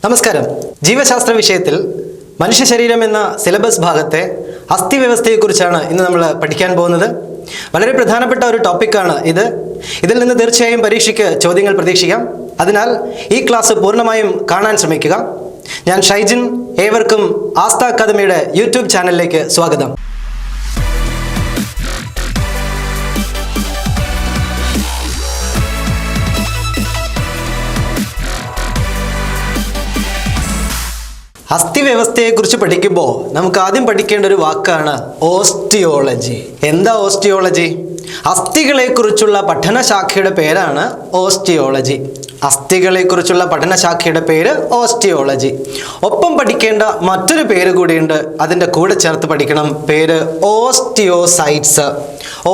നമസ്കാരം. ജീവശാസ്ത്ര വിഷയത്തിൽ മനുഷ്യ ശരീരം എന്ന സിലബസ് ഭാഗത്തെ അസ്ഥി വ്യവസ്ഥയെക്കുറിച്ചാണ് ഇന്ന് നമ്മൾ പഠിക്കാൻ പോകുന്നത്. വളരെ പ്രധാനപ്പെട്ട ഒരു ടോപ്പിക്കാണ് ഇത്. ഇതിൽ നിന്ന് തീർച്ചയായും പരീക്ഷയ്ക്ക് ചോദ്യങ്ങൾ പ്രതീക്ഷിക്കാം. അതിനാൽ ഈ ക്ലാസ് പൂർണ്ണമായും കാണാൻ ശ്രമിക്കുക. ഞാൻ ഷൈജിൻ. ഏവർക്കും ആസ്ഥ അക്കാദമിയുടെ യൂട്യൂബ് ചാനലിലേക്ക് സ്വാഗതം. അസ്ഥി വ്യവസ്ഥയെക്കുറിച്ച് പഠിക്കുമ്പോൾ നമുക്ക് ആദ്യം പഠിക്കേണ്ട ഒരു വാക്കാണ് ഓസ്റ്റിയോളജി. എന്താ ഓസ്റ്റിയോളജി? അസ്ഥികളെക്കുറിച്ചുള്ള പഠനശാഖയുടെ പേരാണ് ഓസ്റ്റിയോളജി. അസ്ഥികളെക്കുറിച്ചുള്ള പഠനശാഖയുടെ പേര് ഓസ്റ്റിയോളജി. ഒപ്പം പഠിക്കേണ്ട മറ്റൊരു പേര് കൂടിയുണ്ട്, അതിൻ്റെ കൂടെ ചേർത്ത് പഠിക്കണം. പേര് ഓസ്റ്റിയോസൈറ്റ്സ്.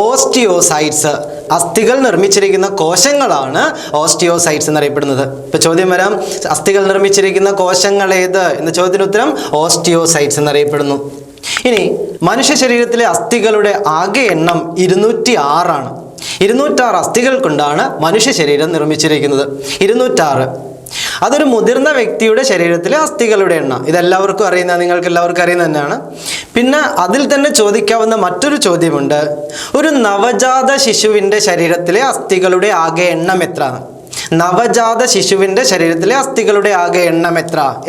ഓസ്റ്റിയോസൈറ്റ്സ് അസ്ഥികൾ നിർമ്മിച്ചിരിക്കുന്ന കോശങ്ങളാണ് ഓസ്റ്റിയോസൈറ്റ്സ് എന്നറിയപ്പെടുന്നത്. ഇപ്പൊ ചോദ്യം വരാം, അസ്ഥികൾ നിർമ്മിച്ചിരിക്കുന്ന കോശങ്ങൾ ഏത് എന്ന ചോദ്യത്തിന് ഉത്തരം ഓസ്റ്റിയോസൈറ്റ്സ് എന്നറിയപ്പെടുന്നു. ഇനി മനുഷ്യ ശരീരത്തിലെ അസ്ഥികളുടെ ആകെ എണ്ണം 206 ആണ്. 206 അസ്ഥികൾ കൊണ്ടാണ് മനുഷ്യ ശരീരം നിർമ്മിച്ചിരിക്കുന്നത്. 206. അതൊരു മുതിർന്ന വ്യക്തിയുടെ ശരീരത്തിലെ അസ്ഥികളുടെ എണ്ണം. ഇതെല്ലാവർക്കും അറിയുന്ന, നിങ്ങൾക്ക് എല്ലാവർക്കും അറിയുന്ന തന്നെയാണ്. പിന്നെ അതിൽ തന്നെ ചോദിക്കാവുന്ന മറ്റൊരു ചോദ്യമുണ്ട്, ഒരു നവജാത ശിശുവിൻ്റെ ശരീരത്തിലെ അസ്ഥികളുടെ ആകെ എണ്ണം എത്ര? നവജാത ശിശുവിൻ്റെ ശരീരത്തിലെ അസ്ഥികളുടെ ആകെ എണ്ണം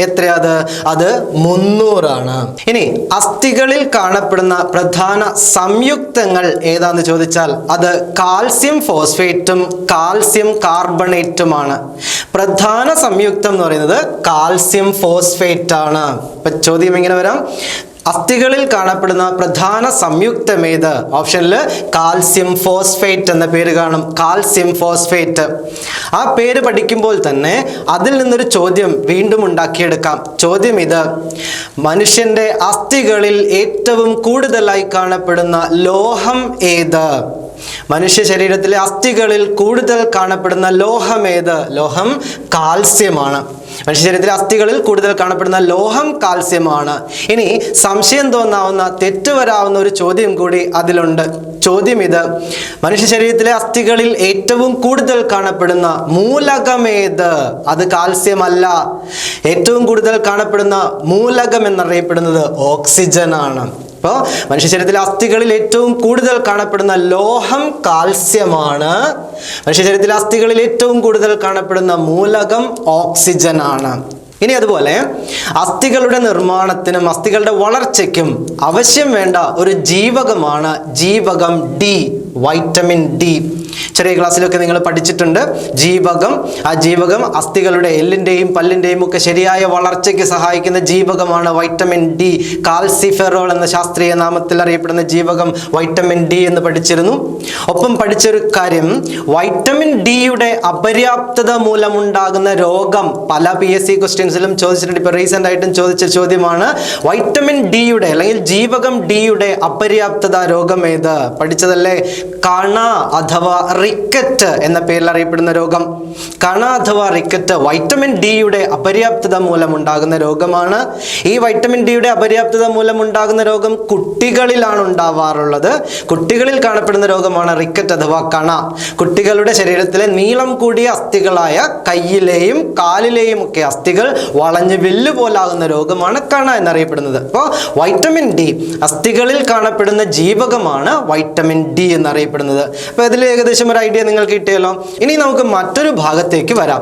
എത്രയത്? അത് 300 ആണ്. ഇനി അസ്ഥികളിൽ കാണപ്പെടുന്ന പ്രധാന സംയുക്തങ്ങൾ ഏതാന്ന് ചോദിച്ചാൽ അത് കാൽസ്യം ഫോസ്ഫേറ്റും കാൽസ്യം കാർബണേറ്റുമാണ്. പ്രധാന സംയുക്തം എന്ന് പറയുന്നത് കാൽസ്യം ഫോസ്ഫേറ്റ് ആണ്. ഇപ്പൊ ചോദ്യം ഇങ്ങനെ വരാം, അസ്ഥികളിൽ കാണപ്പെടുന്ന പ്രധാന സംയുക്തം ഏത്? ഓപ്ഷനിൽ കാൽസ്യം ഫോസ്ഫേറ്റ് എന്ന പേര് കാണും. Calcium phosphate. ആ പേര് പഠിക്കുമ്പോൾ തന്നെ അതിൽ നിന്നൊരു ചോദ്യം വീണ്ടും ഉണ്ടാക്കിയെടുക്കാം. ചോദ്യം ഇത്, മനുഷ്യന്റെ അസ്ഥികളിൽ ഏറ്റവും കൂടുതലായി കാണപ്പെടുന്ന ലോഹം ഏത്? മനുഷ്യ ശരീരത്തിലെ അസ്ഥികളിൽ കൂടുതൽ കാണപ്പെടുന്ന ലോഹം ഏത്? ലോഹം കാൽസ്യമാണ്. മനുഷ്യ ശരീരത്തിലെ അസ്ഥികളിൽ കൂടുതൽ കാണപ്പെടുന്ന ലോഹം കാൽസ്യമാണ്. ഇനി സംശയം തോന്നാവുന്ന, തെറ്റുവരാവുന്ന ഒരു ചോദ്യം കൂടി അതിലുണ്ട്. ചോദ്യം ഇത്, മനുഷ്യ ശരീരത്തിലെ അസ്ഥികളിൽ ഏറ്റവും കൂടുതൽ കാണപ്പെടുന്ന മൂലകം ഏത്? അത് കാൽസ്യമല്ല. ഏറ്റവും കൂടുതൽ കാണപ്പെടുന്ന മൂലകം എന്നറിയപ്പെടുന്നത് ഓക്സിജൻ ആണ്. അപ്പോൾ മനുഷ്യ ശരീരത്തിലെ അസ്ഥികളിൽ ഏറ്റവും കൂടുതൽ കാണപ്പെടുന്ന ലോഹം കാൽസ്യമാണ്. മനുഷ്യ ശരീരത്തിലെ അസ്ഥികളിൽ ഏറ്റവും കൂടുതൽ കാണപ്പെടുന്ന മൂലകം ഓക്സിജൻ ആണ്. ഇനി അതുപോലെ അസ്ഥികളുടെ നിർമ്മാണത്തിനും അസ്ഥികളുടെ വളർച്ചയ്ക്കും ആവശ്യം വേണ്ട ഒരു ജീവകമാണ് ജീവകം ഡി, വൈറ്റമിൻ ഡി. ചെറിയ ക്ലാസ്സിലൊക്കെ നിങ്ങൾ പഠിച്ചിട്ടുണ്ട് ജീവകം. ആ ജീവകം അസ്ഥികളുടെ എല്ലിൻ്റെയും പല്ലിൻ്റെയും ഒക്കെ ശരിയായ വളർച്ചയ്ക്ക് സഹായിക്കുന്ന ജീവകമാണ് വൈറ്റമിൻ ഡി. കാൽസിഫെറോൾ എന്ന ശാസ്ത്രീയ നാമത്തിൽ അറിയപ്പെടുന്ന ജീവകം വൈറ്റമിൻ ഡി എന്ന് പഠിച്ചിരുന്നു. ഒപ്പം പഠിച്ചൊരു കാര്യം, വൈറ്റമിൻ ഡിയുടെ അപര്യാപ്തത മൂലമുണ്ടാകുന്ന രോഗം പല PSC ക്വസ്റ്റ്യൻസിലും ചോദിച്ചിട്ടുണ്ട്. ഇപ്പോൾ റീസെൻ്റ് ആയിട്ടും ചോദിച്ച ചോദ്യമാണ്, വൈറ്റമിൻ ഡിയുടെ അല്ലെങ്കിൽ ജീവകം ഡിയുടെ അപര്യാപ്തത രോഗം ഏത്? പഠിച്ചതല്ലേ, കണ അഥവാ റിക്കറ്റ് എന്ന പേരിൽ അറിയപ്പെടുന്ന രോഗം. കണ അഥവാ റിക്കറ്റ് വൈറ്റമിൻ ഡിയുടെ അപര്യാപ്തത മൂലമുണ്ടാകുന്ന രോഗമാണ്. ഈ വൈറ്റമിൻ ഡിയുടെ അപര്യാപ്തത മൂലമുണ്ടാകുന്ന രോഗം കുട്ടികളിലാണ് ഉണ്ടാവാറുള്ളത്. കുട്ടികളിൽ കാണപ്പെടുന്ന രോഗമാണ് റിക്കറ്റ് അഥവാ കണ. കുട്ടികളുടെ ശരീരത്തിലെ നീളം കൂടിയ അസ്ഥികളായ കയ്യിലെയും കാലിലെയും ഒക്കെ അസ്ഥികൾ വളഞ്ഞ് വില്ലുപോലാകുന്ന രോഗമാണ് കണ എന്നറിയപ്പെടുന്നത്. അപ്പോൾ വൈറ്റമിൻ ഡി അസ്ഥികളിൽ കാണപ്പെടുന്ന ജീവകമാണ് വൈറ്റമിൻ ഡി എന്നറിയപ്പെടുന്നത്. അപ്പോൾ ഇതിൽ ഏകദേശം ഒരു ഐഡിയ നിങ്ങൾക്ക് കിട്ടിയല്ലോ. ഇനി നമുക്ക് മറ്റൊരു ഭാഗത്തേക്ക് വരാം.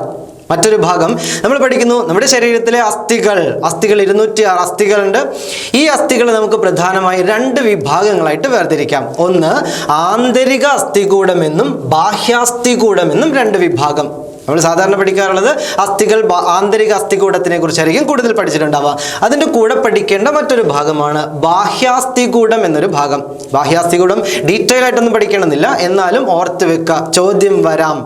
മറ്റൊരു ഭാഗം നമ്മൾ പഠിക്കുന്നു, നമ്മുടെ ശരീരത്തിലെ അസ്ഥികൾ 206 അസ്ഥികളുണ്ട്. ഈ അസ്ഥികൾ നമുക്ക് പ്രധാനമായി 2 വിഭാഗങ്ങളായിട്ട് വേർതിരിക്കാം. ഒന്ന് ആന്തരിക അസ്ഥികൂടമെന്നും ബാഹ്യാസ്ഥികൂടമെന്നും 2 വിഭാഗം. നമ്മൾ സാധാരണ പഠിക്കാറുള്ളത് അസ്ഥികൾ, ആന്തരിക അസ്ഥികൂടത്തിനെ കുറിച്ചായിരിക്കും കൂടുതൽ പഠിച്ചിട്ടുണ്ടാവുക. അതിൻ്റെ കൂടെ പഠിക്കേണ്ട മറ്റൊരു ഭാഗമാണ് ബാഹ്യാസ്ഥികൂടം എന്നൊരു ഭാഗം. ബാഹ്യാസ്ഥികൂടം ഡീറ്റെയിൽ ആയിട്ടൊന്നും പഠിക്കണമെന്നില്ല, എന്നാലും ഓർത്ത് വെക്കുക, ചോദ്യം വരാം.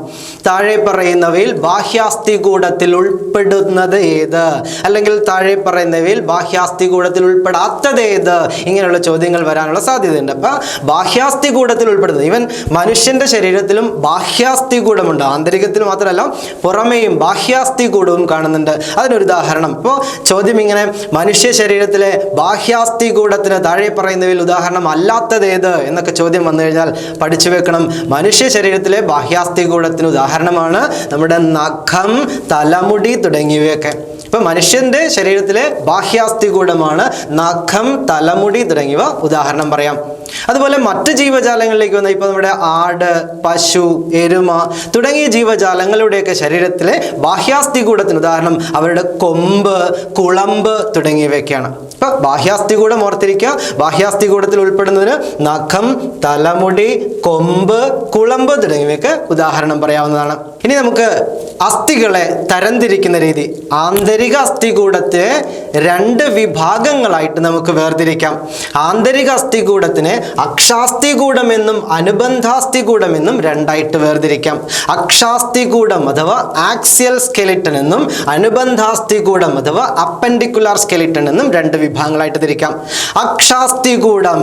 താഴെ പറയുന്നവയിൽ ബാഹ്യാസ്ഥികൂടത്തിൽ ഉൾപ്പെടുന്നത് ഏത്? അല്ലെങ്കിൽ താഴെ പറയുന്നവയിൽ ബാഹ്യാസ്ഥികൂടത്തിൽ ഉൾപ്പെടാത്തത് ഏത്? ഇങ്ങനെയുള്ള ചോദ്യങ്ങൾ വരാനുള്ള സാധ്യതയുണ്ട്. അപ്പം ബാഹ്യാസ്ഥികൂടത്തിൽ ഉൾപ്പെടുന്നത്, ഈവൻ മനുഷ്യന്റെ ശരീരത്തിലും ബാഹ്യാസ്ഥികൂടമുണ്ട്. ആന്തരികത്തിൽ മാത്രമല്ല പുറമേയും ബാഹ്യാസ്ഥികൂടവും കാണുന്നുണ്ട്. അതിനൊരു ഉദാഹരണം. ഇപ്പോൾ ചോദ്യം ഇങ്ങനെ, മനുഷ്യ ശരീരത്തിലെ ബാഹ്യാസ്ഥികൂടത്തിന് താഴെ പറയുന്നവയിൽ ഉദാഹരണം അല്ലാത്തത് ഏത് എന്നൊക്കെ ചോദ്യം വന്നു കഴിഞ്ഞാൽ പഠിച്ചു വെക്കണം. മനുഷ്യ ശരീരത്തിലെ ബാഹ്യാസ്ഥികൂടത്തിന് ഉദാഹരണമാണ് നമ്മുടെ നഖം, തലമുടി തുടങ്ങിയവയൊക്കെ. ഇപ്പൊ മനുഷ്യന്റെ ശരീരത്തിലെ ബാഹ്യാസ്ഥികൂടമാണ് നഖം, തലമുടി തുടങ്ങിയവ ഉദാഹരണം പറയാം. അതുപോലെ മറ്റ് ജീവജാലങ്ങളിലേക്ക് വന്ന ഇപ്പൊ നമ്മുടെ ആട്, പശു, എരുമ തുടങ്ങിയ ജീവജാലങ്ങളുടെയൊക്കെ ശരീരത്തിലെ ബാഹ്യാസ്ഥികൂടത്തിന് ഉദാഹരണം അവരുടെ കൊമ്പ്, കുളമ്പ് തുടങ്ങിയവയൊക്കെയാണ്. ഇപ്പൊ ബാഹ്യാസ്ഥികൂടം ഓർത്തിരിക്കുക. ബാഹ്യാസ്ഥികൂടത്തിൽ ഉൾപ്പെടുന്നതിന് നഖം, തലമുടി, കൊമ്പ്, കുളമ്പ് തുടങ്ങിയവയൊക്കെ ഉദാഹരണം പറയാവുന്നതാണ്. ഇനി നമുക്ക് അസ്ഥികളെ തരംതിരിക്കുന്ന രീതി. ആന്തരിക അസ്ഥികൂടത്തെ 2 വിഭാഗങ്ങളായിട്ട് നമുക്ക് വേർതിരിക്കാം. ആന്തരിക അസ്ഥികൂടത്തിനെ അക്ഷാസ്ഥികൂടം എന്നും അനുബന്ധാസ്ഥികൂടം എന്നും 2ആയിട്ട് വേർതിരിക്കാം. അക്ഷാസ്ഥികൂടം അഥവാ ആക്സിയൽ സ്കെലിറ്റൻ എന്നും അനുബന്ധാസ്ഥികൂടം അഥവാ അപ്പൻഡിക്കുലാർ സ്കെലിറ്റൻ എന്നും 2 വിഭാഗങ്ങളായിട്ട് തിരിക്കാം. അക്ഷാസ്ഥികൂടം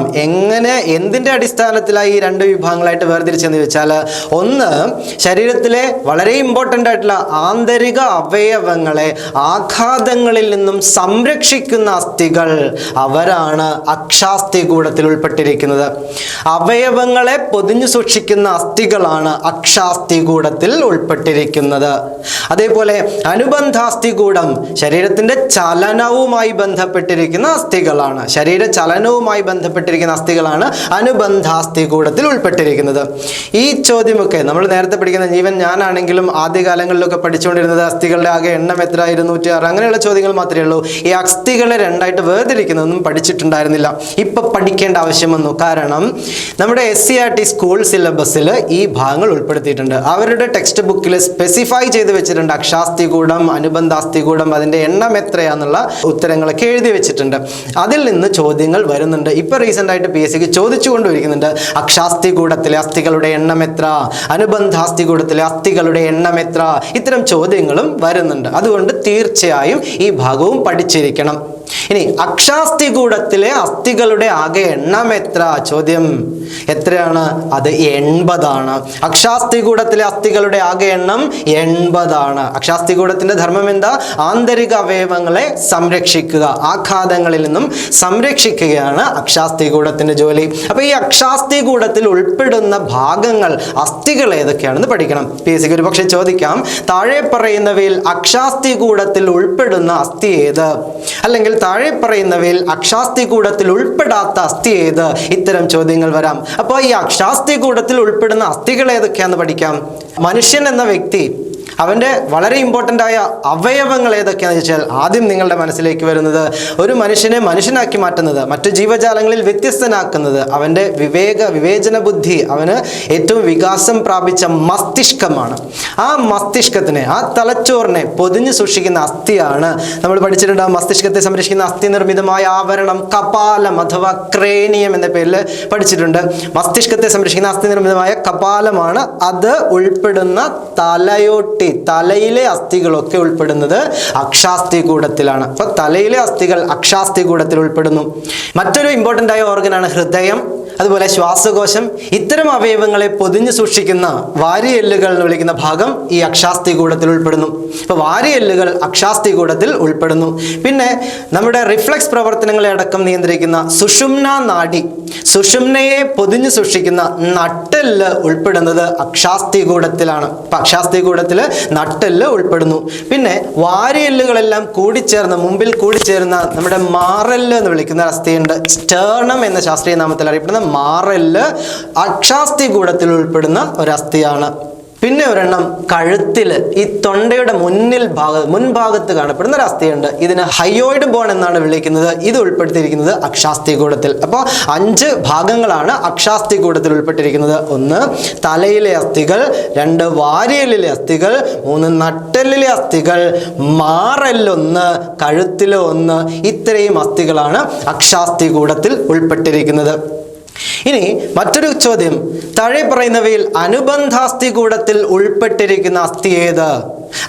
എന്തിന്റെ അടിസ്ഥാനത്തിലായി ഈ 2 വിഭാഗങ്ങളായിട്ട് വേർതിരിച്ചെന്ന് ചോദിച്ചാൽ, ഒന്ന്, ശരീരത്തിലെ വളരെ ഇമ്പോർട്ടൻ്റ് ആയിട്ടുള്ള ആന്തരിക അവയവങ്ങളെ ആഘാതങ്ങളിൽ നിന്നും സംരക്ഷിക്കുന്ന അസ്ഥികൾ, അവരാണ് അക്ഷാസ്ഥികൂടത്തിൽ ഉൾപ്പെട്ടിരിക്കുന്നത്. അവയവങ്ങളെ പൊതിഞ്ഞു സൂക്ഷിക്കുന്ന അസ്ഥികളാണ് അക്ഷാസ്ഥികൂടത്തിൽ ഉൾപ്പെട്ടിരിക്കുന്നത്. അതേപോലെ അനുബന്ധാസ്ഥികൂടം ശരീരത്തിന്റെ ചലനവുമായി ബന്ധപ്പെട്ടിരിക്കുന്ന അസ്ഥികളാണ്. ശരീര ചലനവുമായി ബന്ധപ്പെട്ടിരിക്കുന്ന അസ്ഥികളാണ് അനുബന്ധാസ്ഥികൂടത്തിൽ ഉൾപ്പെട്ടിരിക്കുന്നത്. ഈ ചോദ്യമൊക്കെ നമ്മൾ നേരത്തെ പഠിക്കുന്ന ജീവൻ ഞാനാണെങ്കിലും ആദ്യകാലങ്ങളിലൊക്കെ പഠിച്ചുകൊണ്ടിരുന്നത് അസ്ഥികളുടെ ആകെ എണ്ണം എത്ര, 206, അങ്ങനെയുള്ള ചോദ്യങ്ങൾ മാത്രമേ ഉള്ളൂ. ഈ അസ്ഥികളെ 2ആയിട്ട് വേർതിരിക്കുന്നതൊന്നും പഠിച്ചിട്ടുണ്ടായിരുന്നില്ല. ഇപ്പൊ പഠിക്കേണ്ട ആവശ്യം വന്നു. കാരണം നമ്മുടെ SCERT സ്കൂൾ സിലബസിൽ ഈ ഭാഗങ്ങൾ ഉൾപ്പെടുത്തിയിട്ടുണ്ട്. അവരുടെ ടെക്സ്റ്റ് ബുക്കിൽ സ്പെസിഫൈ ചെയ്ത് വെച്ചിട്ടുണ്ട് അക്ഷാസ്ഥികൂടം, അനുബന്ധാസ്ഥികൂടം, അതിന്റെ എണ്ണം എത്രയാന്നുള്ള ഉത്തരങ്ങളൊക്കെ എഴുതി വെച്ചിട്ടുണ്ട്. അതിൽ നിന്ന് ചോദ്യങ്ങൾ വരുന്നുണ്ട്. ഇപ്പൊ റീസെന്റ് ആയിട്ട് PSCക്ക് ചോദിച്ചുകൊണ്ടിരിക്കുന്നുണ്ട്, അക്ഷാസ്ഥികൂടത്തിലെ അസ്ഥികളുടെ എണ്ണം എത്ര, അനുബന്ധാസ്ഥികൂടത്തിലെ അസ്ഥികളുടെ എണ്ണം എത്ര, ഇത്തരം ചോദ്യങ്ങളും വരുന്നുണ്ട്. അതുകൊണ്ട് തീർച്ചയായും ഈ ഭാഗവും പഠിച്ചിരിക്കണം. ഇനി അക്ഷാസ്ഥികൂടത്തിലെ അസ്ഥികളുടെ ആകെ എണ്ണം എത്ര? ചോദ്യം എത്രയാണ്? അത് 80 ആണ്. അക്ഷാസ്ഥികൂടത്തിലെ അസ്ഥികളുടെ ആകെ എണ്ണം 80 ആണ്. അക്ഷാസ്ഥികൂടത്തിന്റെ ധർമ്മം എന്താ? ആന്തരിക അവയവങ്ങളെ സംരക്ഷിക്കുക, ആഘാതങ്ങളിൽ നിന്നും സംരക്ഷിക്കുകയാണ് അക്ഷാസ്ഥികൂടത്തിന്റെ ജോലി. അപ്പൊ ഈ അക്ഷാസ്ഥികൂടത്തിൽ ഉൾപ്പെടുന്ന ഭാഗങ്ങൾ, അസ്ഥികൾ ഏതൊക്കെയാണെന്ന് പഠിക്കണം. PSCക്ക് ഒരു പക്ഷെ ചോദിക്കാം, താഴെ പറയുന്നവയിൽ അക്ഷാസ്ഥികൂടത്തിൽ ഉൾപ്പെടുന്ന അസ്ഥി ഏത്, അല്ലെങ്കിൽ താഴെ പറയുന്നവയിൽ അക്ഷാസ്ഥികൂടത്തിൽ ഉൾപ്പെടാത്ത അസ്ഥി ഏത്? ഇത്തരം ചോദ്യങ്ങൾ വരാം. അപ്പോൾ ഈ അക്ഷാസ്ഥികൂടത്തിൽ ഉൾപ്പെടുന്ന അസ്ഥികൾ ഏതൊക്കെയാണെന്ന് പഠിക്കാം. മനുഷ്യൻ എന്ന വ്യക്തി, അവൻ്റെ വളരെ ഇമ്പോർട്ടൻ്റ് ആയ അവയവങ്ങൾ ഏതൊക്കെയാണെന്ന് വെച്ചാൽ, ആദ്യം നിങ്ങളുടെ മനസ്സിലേക്ക് വരുന്നത്, ഒരു മനുഷ്യനെ മനുഷ്യനാക്കി മാറ്റുന്നത്, മറ്റു ജീവജാലങ്ങളിൽ വ്യത്യസ്തനാക്കുന്നത് അവൻ്റെ വിവേചന ബുദ്ധി, അവന് ഏറ്റവും വികാസം പ്രാപിച്ച മസ്തിഷ്കമാണ്. ആ മസ്തിഷ്കത്തിനെ, ആ തലച്ചോറിനെ പൊതിഞ്ഞു സൂക്ഷിക്കുന്ന അസ്ഥിയാണ് നമ്മൾ പഠിച്ചിട്ടുണ്ട്. മസ്തിഷ്കത്തെ സംരക്ഷിക്കുന്ന അസ്ഥി നിർമ്മിതമായ ആവരണം കപാലം അഥവാ ക്രേനിയം എന്ന പേരിൽ പഠിച്ചിട്ടുണ്ട്. മസ്തിഷ്കത്തെ സംരക്ഷിക്കുന്ന അസ്ഥി നിർമ്മിതമായ കപാലമാണ്. അത് ഉൾപ്പെടുന്ന തലയിലെ അസ്ഥികളൊക്കെ ഉൾപ്പെടുന്നത് അക്ഷാസ്ഥികൂടത്തിലാണ്. അപ്പൊ തലയിലെ അസ്ഥികൾ അക്ഷാസ്ഥികൂടത്തിൽ ഉൾപ്പെടുന്നു. മറ്റൊരു ഇമ്പോർട്ടൻ്റ് ആയ ഓർഗനാണ് ഹൃദയം, അതുപോലെ ശ്വാസകോശം. ഇത്തരം അവയവങ്ങളെ പൊതിഞ്ഞു സൂക്ഷിക്കുന്ന വാരിയെല്ലുകൾ എന്ന് വിളിക്കുന്ന ഭാഗം ഈ അക്ഷാസ്ഥികൂടത്തിൽ ഉൾപ്പെടുന്നു. ഇപ്പൊ വാരിയെല്ലുകൾ അക്ഷാസ്ഥികൂടത്തിൽ ഉൾപ്പെടുന്നു. പിന്നെ നമ്മുടെ റിഫ്ലക്സ് പ്രവർത്തനങ്ങളെ അടക്കം നിയന്ത്രിക്കുന്ന സുഷുമ്ന നാഡി, സുഷുമ്നയെ പൊതിഞ്ഞു സൂക്ഷിക്കുന്ന നട്ടെല്ല് ഉൾപ്പെടുന്നത് അക്ഷാസ്ഥികൂടത്തിലാണ്. അപ്പൊ അക്ഷാസ്ഥികൂടത്തിൽ നട്ടെല്ല് ഉൾപ്പെടുന്നു. പിന്നെ വാരിയെല്ലുകളെല്ലാം കൂടിച്ചേർന്ന് മുമ്പിൽ കൂടിച്ചേരുന്ന നമ്മുടെ മാറെല്ല് എന്ന് വിളിക്കുന്ന അസ്ഥിയുണ്ട്. സ്റ്റേർണം എന്ന ശാസ്ത്രീയ നാമത്തിൽ അറിയപ്പെടുന്ന മാറെല്ല് അക്ഷാസ്ഥികൂടത്തിൽ ഉൾപ്പെടുന്ന ഒരസ്ഥിയാണ്. പിന്നെ ഒരെണ്ണം കഴുത്തിൽ, ഈ തൊണ്ടയുടെ മുൻഭാഗത്ത് കാണപ്പെടുന്ന ഒരു അസ്ഥിയുണ്ട്. ഇതിന് ഹയോയിഡ് ബോൺ എന്നാണ് വിളിക്കുന്നത്. ഇത് ഉൾപ്പെടുത്തിയിരിക്കുന്നത് അക്ഷാസ്ഥികൂടത്തിൽ. അപ്പോൾ 5 ഭാഗങ്ങളാണ് അക്ഷാസ്ഥികൂടത്തിൽ ഉൾപ്പെട്ടിരിക്കുന്നത്. 1 തലയിലെ അസ്ഥികൾ, 2 വാരിയെല്ലിലെ അസ്ഥികൾ, 3 നട്ടെല്ലിലെ അസ്ഥികൾ, മാറെല്ലൊന്ന്, കഴുത്തിലെ 1, ഇത്രയും അസ്ഥികളാണ് അക്ഷാസ്ഥികൂടത്തിൽ ഉൾപ്പെട്ടിരിക്കുന്നത്. ഇനി മറ്റൊരു ചോദ്യം, താഴെ പറയുന്നവയിൽ അനുബന്ധാസ്ഥികൂടത്തിൽ ഉൾപ്പെട്ടിരിക്കുന്ന അസ്ഥി ഏത്?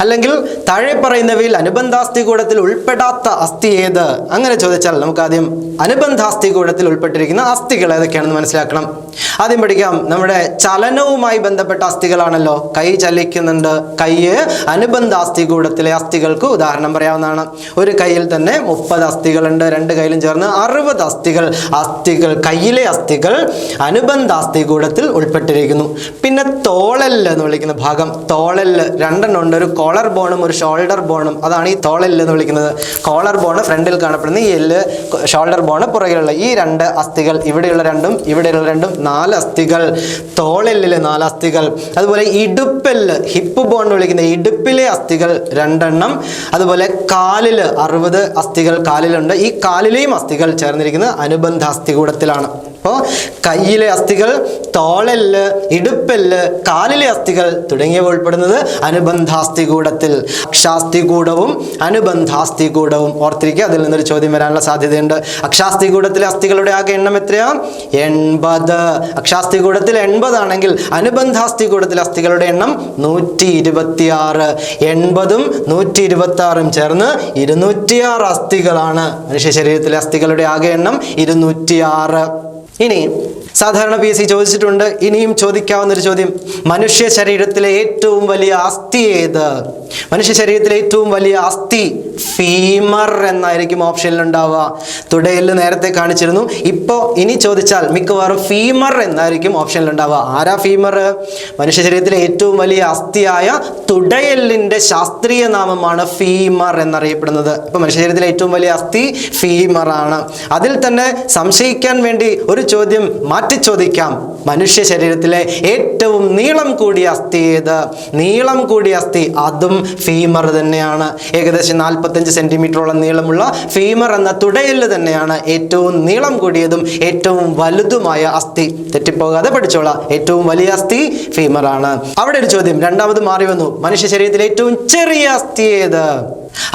അല്ലെങ്കിൽ താഴെ പറയുന്നവയിൽ അനുബന്ധാസ്ഥികൂടത്തിൽ ഉൾപ്പെടാത്ത അസ്ഥി ഏത്? അങ്ങനെ ചോദിച്ചാൽ നമുക്ക് ആദ്യം അനുബന്ധാസ്ഥികൂടത്തിൽ ഉൾപ്പെട്ടിരിക്കുന്ന അസ്ഥികൾ ഏതൊക്കെയാണെന്ന് മനസ്സിലാക്കണം. ആദ്യം പഠിക്കാം. നമ്മുടെ ചലനവുമായി ബന്ധപ്പെട്ട അസ്ഥികളാണല്ലോ. കൈ ചലിക്കുന്നുണ്ട്. കൈ അനുബന്ധാസ്ഥികൂടത്തിലെ അസ്ഥികൾക്ക് ഉദാഹരണം പറയാവുന്നതാണ്. ഒരു കൈയിൽ തന്നെ 30 അസ്ഥികളുണ്ട്. 2 കൈയിലും ചേർന്ന് 60 അസ്ഥികൾ കൈയിലെ അസ്ഥികൾ അനുബന്ധാസ്ഥികൂടത്തിൽ ഉൾപ്പെട്ടിരിക്കുന്നു. പിന്നെ തോളെല്ല് എന്ന് വിളിക്കുന്ന ഭാഗം, തോളെല്ല് 2 ഉണ്ട്. ഒരു കോളർ ബോണും ഒരു ഷോൾഡർ ബോണും. അതാണ് ഈ തോളെല്ല് എന്ന് വിളിക്കുന്നത്. കോളർ ബോണ് ഫ്രണ്ടിൽ കാണപ്പെടുന്ന ഈ എല്ല്, ഷോൾഡർ ബോണ് പുറകിലുള്ള ഈ 2 അസ്ഥികൾ, ഇവിടെയുള്ള 2ഉം ഇവിടെയുള്ള 2ഉം 4 അസ്ഥികൾ. തോളെല്ലിലെ 4 അസ്ഥികൾ. അതുപോലെ ഇടുപ്പെല്ല്, ഹിപ്പ് ബോൺ എന്ന് വിളിക്കുന്ന ഇടുപ്പിലെ അസ്ഥികൾ 2 എണ്ണം. അതുപോലെ കാലില് 60 അസ്ഥികൾ കാലിലുണ്ട്. ഈ കാലിലെയും അസ്ഥികൾ ചേർന്നിരിക്കുന്നത് അനുബന്ധാസ്ഥികൂടത്തിലാണ്. അപ്പോൾ കയ്യിലെ അസ്ഥികൾ, തോളെല്ല്, ഇടുപ്പെല്ല്, കാലിലെ അസ്ഥികൾ തുടങ്ങിയവ ഉൾപ്പെടുന്നത് അനുബന്ധാസ്ഥികൂടത്തിൽ. അക്ഷാസ്ഥികൂടവും അനുബന്ധാസ്ഥികൂടവും ഓർത്തിരിക്കുക. അതിൽ നിന്നൊരു ചോദ്യം വരാനുള്ള സാധ്യതയുണ്ട്. അക്ഷാസ്ഥികൂടത്തിലെ അസ്ഥികളുടെ ആകെ എണ്ണം എത്രയാ? 80. അക്ഷാസ്ഥികൂടത്തിൽ 80 ആണെങ്കിൽ അനുബന്ധാസ്ഥികൂടത്തിലെ അസ്ഥികളുടെ എണ്ണം 126. 80ഉം 126ഉം ചേർന്ന് 206 അസ്ഥികളാണ്. മനുഷ്യ ശരീരത്തിലെ അസ്ഥികളുടെ ആകെ എണ്ണം 206. ഇനി സാധാരണ PSC ചോദിച്ചിട്ടുണ്ട്, ഇനിയും ചോദിക്കാവുന്ന ഒരു ചോദ്യം, മനുഷ്യ ശരീരത്തിലെ ഏറ്റവും വലിയ അസ്ഥി ഏത്? മനുഷ്യ ശരീരത്തിലെ ഏറ്റവും വലിയ അസ്ഥി ഫീമർ എന്നായിരിക്കും ഓപ്ഷനിൽ ഉണ്ടാവുക. തുടയെല്ല് നേരത്തെ കാണിച്ചിരുന്നു. ഇനി ചോദിച്ചാൽ മിക്കവാറും ഫീമർ എന്നായിരിക്കും ഓപ്ഷനിൽ ഉണ്ടാവുക. ആരാ ഫീമർ? മനുഷ്യ ശരീരത്തിലെ ഏറ്റവും വലിയ അസ്ഥിയായ തുടയെല്ലിന്റെ ശാസ്ത്രീയ നാമമാണ് ഫീമർ എന്നറിയപ്പെടുന്നത്. ഇപ്പൊ മനുഷ്യ ശരീരത്തിലെ ഏറ്റവും വലിയ അസ്ഥി ഫീമർ ആണ്. അതിൽ തന്നെ സംശയിക്കാൻ വേണ്ടി ഒരു ചോദ്യം മാറ്റി ചോദിക്കാം. മനുഷ്യ ശരീരത്തിലെ ഏറ്റവും നീളം കൂടിയ അസ്ഥി ഏത്? നീളം കൂടിയ അസ്ഥി അതും ഫീമർ തന്നെയാണ്. ഏകദേശം 45 സെന്റിമീറ്ററോളം നീളമുള്ള ഫീമർ എന്ന തുടയെല്ല് തന്നെയാണ് ഏറ്റവും നീളം കൂടിയതും ഏറ്റവും വലുതുമായ അസ്ഥി. തെറ്റിപ്പോകാതെ പഠിച്ചോളാം. ഏറ്റവും വലിയ അസ്ഥി ഫീമർ ആണ്. അവിടെ ഒരു ചോദ്യം രണ്ടാമത് മാറി വന്നു. മനുഷ്യ ശരീരത്തിലെ ഏറ്റവും ചെറിയ അസ്ഥി ഏത്?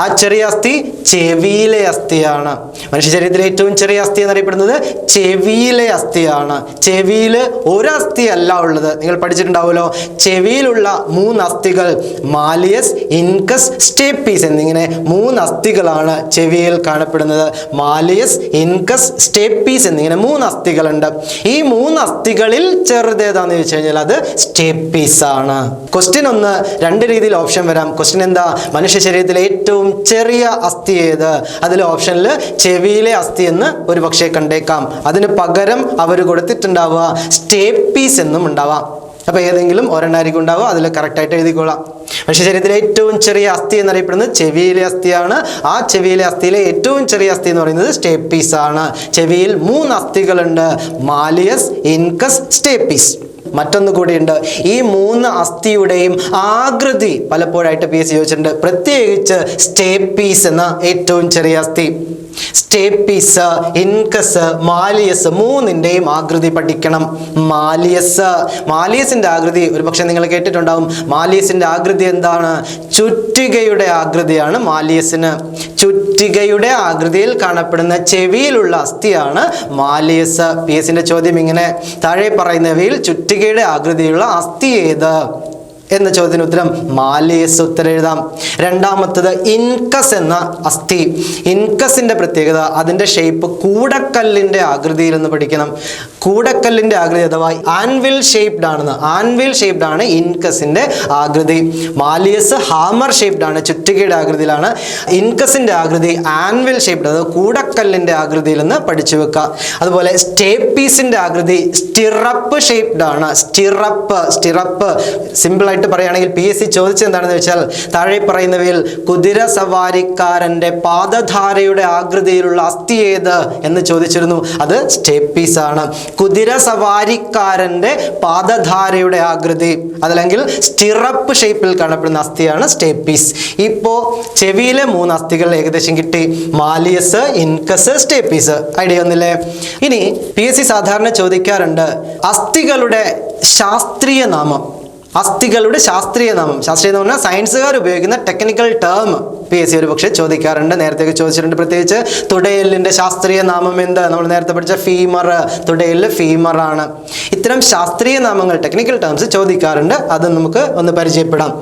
ആ ചെറിയ അസ്ഥി ചെവിയിലെ അസ്ഥിയാണ്. മനുഷ്യ ശരീരത്തിലെ ഏറ്റവും ചെറിയ അസ്ഥി എന്നറിയപ്പെടുന്നത് ചെവിയിലെ അസ്ഥിയാണ്. ചെവിയിൽ ഒരു അസ്ഥി അല്ല ഉള്ളത്. നിങ്ങൾ പഠിച്ചിട്ടുണ്ടാവുമല്ലോ, ചെവിയിലുള്ള 3 അസ്ഥികൾ മാലിയസ്, ഇൻകസ്, സ്റ്റേപ്പീസ് എന്നിങ്ങനെ 3 അസ്ഥികളാണ് ചെവിയിൽ കാണപ്പെടുന്നത്. മാലിയസ്, ഇൻകസ്, സ്റ്റേപ്പീസ് എന്നിങ്ങനെ 3 അസ്ഥികളുണ്ട്. ഈ 3 അസ്ഥികളിൽ ചെറുതേതാന്ന് ചോദിച്ചു കഴിഞ്ഞാൽ അത് സ്റ്റേപ്പീസ് ആണ്. ക്വസ്റ്റ്യൻ 1 2 രീതിയിൽ ഓപ്ഷൻ വരാം. ക്വസ്റ്റ്യൻ എന്താ? മനുഷ്യ ശരീരത്തിലെ ഏറ്റവും ചെറിയ അസ്ഥി ഏത്? അതിൽ ഓപ്ഷനിൽ ചെവിയിലെ അസ്ഥി എന്ന് ഒരു പക്ഷേ കണ്ടേക്കാം. അതിന് പകരം അവർ കൊടുത്തിട്ടുണ്ടാവുക സ്റ്റേപ്പീസ് എന്നും ഉണ്ടാവാം. അപ്പൊ ഏതെങ്കിലും ഒരെണ്ണായിരിക്കും ഉണ്ടാവുക. അതിൽ കറക്റ്റായിട്ട് എഴുതിക്കൊള്ളാം. മനുഷ്യ ശരീരത്തിലെ ഏറ്റവും ചെറിയ അസ്ഥി എന്നറിയപ്പെടുന്നത് ചെവിയിലെ അസ്ഥിയാണ്. ആ ചെവിയിലെ അസ്ഥിയിലെ ഏറ്റവും ചെറിയ അസ്ഥി എന്ന് പറയുന്നത് സ്റ്റേപ്പീസ് ആണ്. ചെവിയിൽ 3 അസ്ഥികളുണ്ട്: മാലിയസ്, ഇൻകസ്, സ്റ്റേപ്പീസ്. മറ്റൊന്നു കൂടിയുണ്ട്. ഈ 3 അസ്ഥിയുടെയും ആകൃതി പലപ്പോഴായിട്ട് PSC ചോദിച്ചിട്ടുണ്ട്. പ്രത്യേകിച്ച് സ്റ്റേപ്പീസ് എന്ന ഏറ്റവും ചെറിയ അസ്ഥി, സ്റ്റേപ്പീസ്, ഇൻകസ്, മാലിയസ് 3ന്റെയും ആകൃതി പഠിക്കണം. മാലിയസിന്റെ ആകൃതി ഒരു പക്ഷെ നിങ്ങൾ കേട്ടിട്ടുണ്ടാവും. മാലിയസിന്റെ ആകൃതി എന്താണ്? ചുറ്റികയുടെ ആകൃതിയാണ് മാലിയസിന്. ചുറ്റികയുടെ ആകൃതിയിൽ കാണപ്പെടുന്ന ചെവിയിലുള്ള അസ്ഥിയാണ് മാലിയസ്. PSCന്റെ ചോദ്യം ഇങ്ങനെ: താഴെ പറയുന്നവയിൽ ചുറ്റികയുടെ ആകൃതിയുള്ള അസ്ഥി ഏത് എന്ന ചോദ്യത്തിന് ഉത്തരം മാലിയസ്. ഉത്തരം എഴുതാം. രണ്ടാമത്തത് ഇൻകസ് എന്ന അസ്ഥി. ഇൻകസിന്റെ പ്രത്യേകത അതിന്റെ ഷേപ്പ് കൂടക്കല്ലിന്റെ ആകൃതിയിൽ എന്ന് പഠിക്കണം. കൂടക്കല്ലിന്റെ ആകൃതി അഥവാ ആൻവിൽ ഷേപ്ഡ് ആണെന്ന്. ആൻവിൽ ഷേപ്ഡ് ആണ് ഇൻകസിന്റെ ആകൃതി. മാലിയസ് ഹാമർ ഷേപ്ഡ് ആണ്, ചുറ്റികയുടെ ആകൃതിയിലാണ്. ഇൻകസിന്റെ ആകൃതി ആൻവിൽ ഷേപ്ഡ്, അതായത് കൂടക്കല്ലിന്റെ ആകൃതിയിൽ എന്ന് പഠിച്ചു വെക്കുക. അതുപോലെ സ്റ്റേപ്പീസിന്റെ ആകൃതി സ്റ്റിറപ്പ് ഷേപ്ഡ് ആണ്. സ്റ്റിറപ്പ് സിമ്പിൾ ആയിട്ട് പറയുകയാണെങ്കിൽ PSC ചോദിച്ചത് എന്താണെന്ന് വെച്ചാൽ, താഴെ പറയുന്നവയിൽ കുതിര സവാരിക്കാരന്റെ പാദധാരയുടെ ആകൃതിയിലുള്ള അസ്ഥി ഏത് എന്ന് ചോദിച്ചിരുന്നു. അത് സ്റ്റേപ്പീസ് ആണ്. കുതിര സവാരിക്കാരന്റെ പാദധാരയുടെ ആകൃതി അതല്ലെങ്കിൽ സ്റ്റിറപ്പ് ഷേപ്പിൽ കാണപ്പെടുന്ന അസ്ഥിയാണ് സ്റ്റേപ്പീസ്. ഇപ്പോ ചെവിയിലെ 3 അസ്ഥികൾ ഏകദേശം കിട്ടി: മാലിയസ്, ഇൻകസ്, സ്റ്റേപ്പീസ്. ഐഡിയ ഒന്നില്ലേ? ഇനി PSC സാധാരണ ചോദിക്കാറുണ്ട് അസ്ഥികളുടെ ശാസ്ത്രീയ നാമം. അസ്ഥികളുടെ ശാസ്ത്രീയ നാമം. ശാസ്ത്രീയ നാമം സയൻസുകാർ ഉപയോഗിക്കുന്ന ടെക്നിക്കൽ ടേം. PSC ഒരു പക്ഷേ ചോദിക്കാറുണ്ട്, നേരത്തെ ചോദിച്ചിട്ടുണ്ട്. പ്രത്യേകിച്ച് തുടയെല്ലിന്റെ ശാസ്ത്രീയ നാമം എന്ത്? നമ്മൾ നേരത്തെ പഠിച്ച ഫീമർ, തുടയെല്ല് ഫീമർ ആണ്. ഇത്തരം ശാസ്ത്രീയ നാമങ്ങൾ, ടെക്നിക്കൽ ടേംസ് ചോദിക്കാറുണ്ട്. അത് നമുക്ക് ഒന്ന് പരിചയപ്പെടാം.